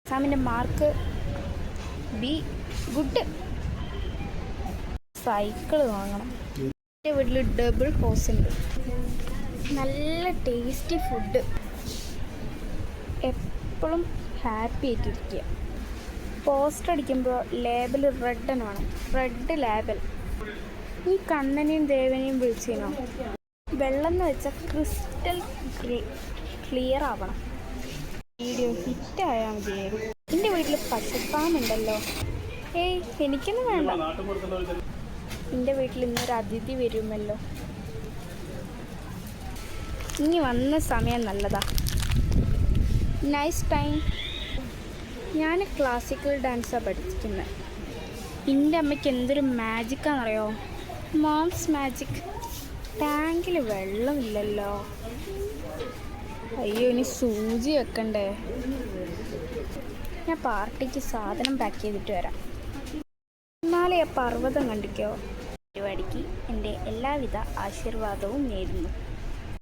എക്സാമിൻ്റെ mark B good. Cycle വാങ്ങണം. എൻ്റെ വീട്ടിൽ ഡബിൾ ഹൗസ് ഉണ്ട്. നല്ല ടേസ്റ്റി ഫുഡ്. എപ്പോഴും ഹാപ്പി ആയിട്ടിരിക്കുക. പോസ്റ്റർ അടിക്കുമ്പോൾ ലേബൽ റെഡ് തന്നെ വേണം. Red label. ഈ കണ്ണനെയും ദേവനെയും വിളിച്ചിനോ? വെള്ളം എന്ന് വെച്ചാൽ ക്രിസ്റ്റൽ ക്ലിയർ ആവണം. വീഡിയോ ഹിറ്റായാൽ മതിയായിരുന്നു. എൻ്റെ വീട്ടിൽ പശുപ്പാമുണ്ടല്ലോ. ഏയ് എനിക്കൊന്നും വേണ്ട. എൻ്റെ വീട്ടിൽ ഇന്നൊരു അതിഥി വരുമല്ലോ. ഇനി വന്ന സമയം നല്ലതാ. Nice time. ഞാൻ ക്ലാസിക്കൽ ഡാൻസാണ് പഠിക്കുന്നത്. എൻ്റെ അമ്മയ്ക്ക് എന്തൊരു മാജിക്കാണെന്നറിയോ? Moms magic. ടാങ്കിൽ വെള്ളമില്ലല്ലോ. അയ്യോ, ഇനി സൂചി വെക്കണ്ടേ? ഞാൻ പാർട്ടിക്ക് സാധനം പാക്ക് ചെയ്തിട്ട് വരാം. എന്നാലേ ആ പർവ്വതം കണ്ടിക്കോ. പരിപാടിക്ക് എൻ്റെ എല്ലാവിധ ആശീർവാദവും നേരുന്നു.